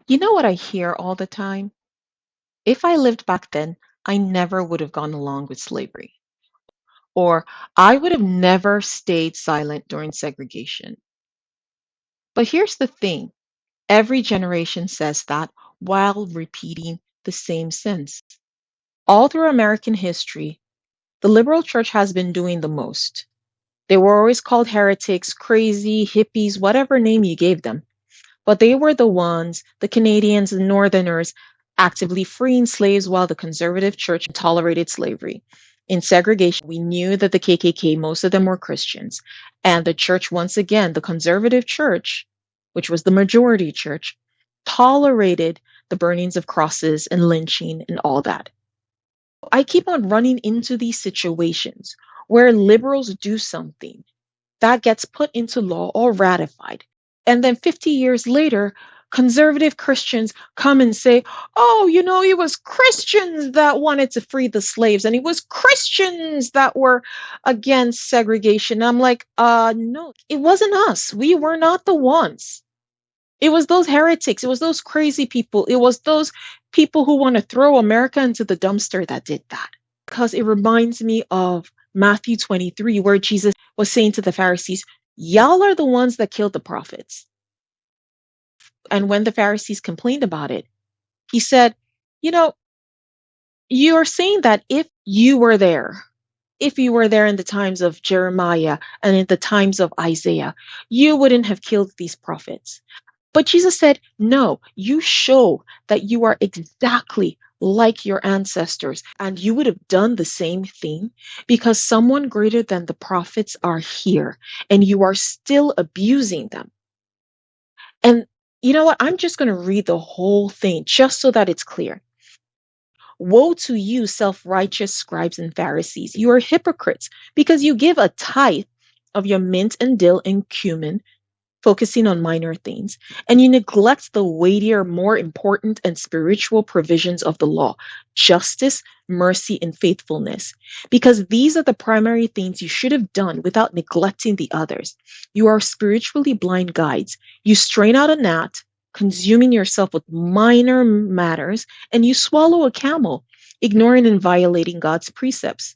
You know what I hear all the time? If I lived back then, I never would have gone along with slavery. Or I would have never stayed silent during segregation. But here's the thing, every generation says that while repeating the same sins. All through American history, the liberal church has been doing the most. They were always called heretics, crazy, hippies, whatever name you gave them. But they were the ones, the Canadians, the Northerners, actively freeing slaves while the conservative church tolerated slavery. In segregation, we knew that the KKK, most of them were Christians. And the church, once again, the conservative church, which was the majority church, tolerated the burnings of crosses and lynching and all that. I keep on running into these situations where liberals do something that gets put into law or ratified. And then 50 years later, conservative Christians come and say, oh, it was Christians that wanted to free the slaves, and it was Christians that were against segregation. I'm like, no, it wasn't us. We were not the ones. It was those heretics. It was those crazy people. It was those people who want to throw America into the dumpster that did that. Because it reminds me of Matthew 23, where Jesus was saying to the Pharisees, y'all are the ones that killed the prophets. And when the Pharisees complained about it, he said, you know, you're saying that if you were there in the times of Jeremiah and in the times of Isaiah, you wouldn't have killed these prophets. But Jesus said, no, you show that you are exactly like your ancestors, and you would have done the same thing because someone greater than the prophets are here, and you are still abusing them. And you know what? I'm just going to read the whole thing just so that it's clear. Woe to you, self-righteous scribes and Pharisees! You are hypocrites because you give a tithe of your mint and dill and cumin, focusing on minor things, and you neglect the weightier, more important and spiritual provisions of the law, justice, mercy, and faithfulness, because these are the primary things you should have done without neglecting the others. You are spiritually blind guides. You strain out a gnat, consuming yourself with minor matters, and you swallow a camel, ignoring and violating God's precepts.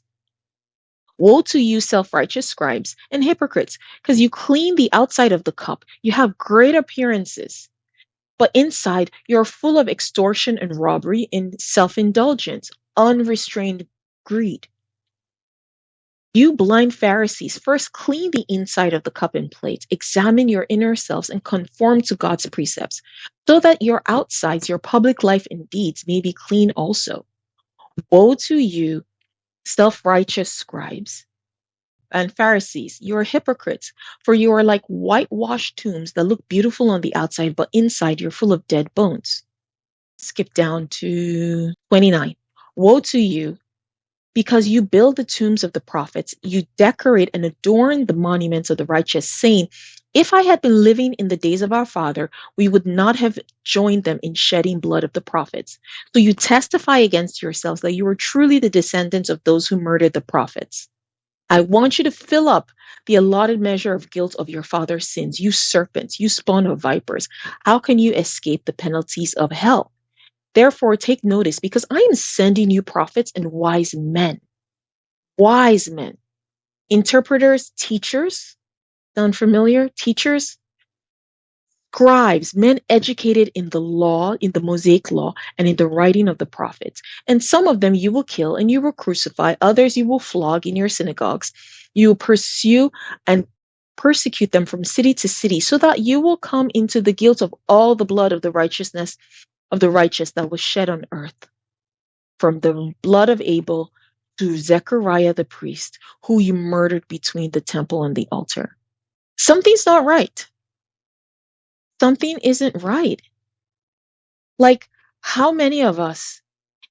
Woe to you, self-righteous scribes and hypocrites, because you clean the outside of the cup. You have great appearances, but inside you're full of extortion and robbery and self-indulgence, unrestrained greed. You blind Pharisees, first clean the inside of the cup and plate, examine your inner selves and conform to God's precepts, so that your outsides, your public life and deeds may be clean also. Woe to you, self-righteous scribes and Pharisees, you are hypocrites, for you are like whitewashed tombs that look beautiful on the outside, but inside you're full of dead bones. Skip down to 29. Woe to you, because you build the tombs of the prophets, you decorate and adorn the monuments of the righteous, saying, if I had been living in the days of our father, we would not have joined them in shedding blood of the prophets. So you testify against yourselves that you are truly the descendants of those who murdered the prophets. I want you to fill up the allotted measure of guilt of your father's sins, you serpents, you spawn of vipers. How can you escape the penalties of hell? Therefore, take notice, because I am sending you prophets and wise men, interpreters, teachers. Sound familiar? Teachers, scribes, men educated in the law, in the Mosaic law, and in the writing of the prophets. And some of them you will kill and you will crucify. Others you will flog in your synagogues. You will pursue and persecute them from city to city, so that you will come into the guilt of all the blood of the righteousness of the righteous that was shed on earth, from the blood of Abel to Zechariah the priest, who you murdered between the temple and the altar. Something's not right. Something isn't right. Like, how many of us,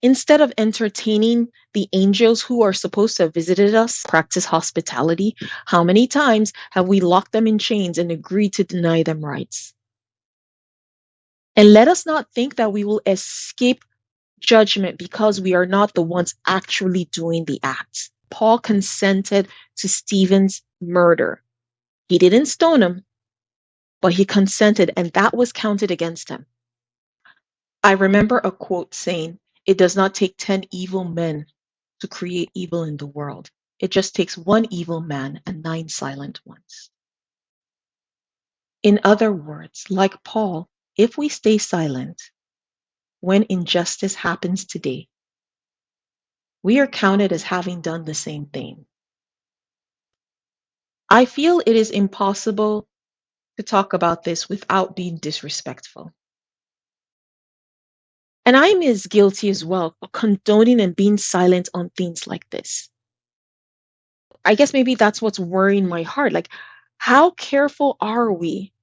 instead of entertaining the angels who are supposed to have visited us, practice hospitality, how many times have we locked them in chains and agreed to deny them rights? And let us not think that we will escape judgment because we are not the ones actually doing the acts. Paul consented to Stephen's murder. He didn't stone him, but he consented, and that was counted against him. I remember a quote saying, "It does not take 10 evil men to create evil in the world. It just takes one evil man and 9 silent ones." In other words, like Paul, if we stay silent when injustice happens today, we are counted as having done the same thing. I feel it is impossible to talk about this without being disrespectful. And I'm as guilty as well of condoning and being silent on things like this. I guess maybe that's what's worrying my heart. Like, how careful are we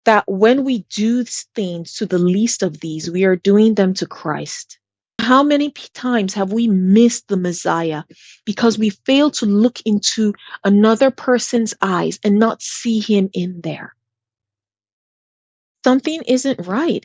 that when we do things to the least of these, we are doing them to Christ? How many times have we missed the Messiah because we fail to look into another person's eyes and not see him in there? Something isn't right.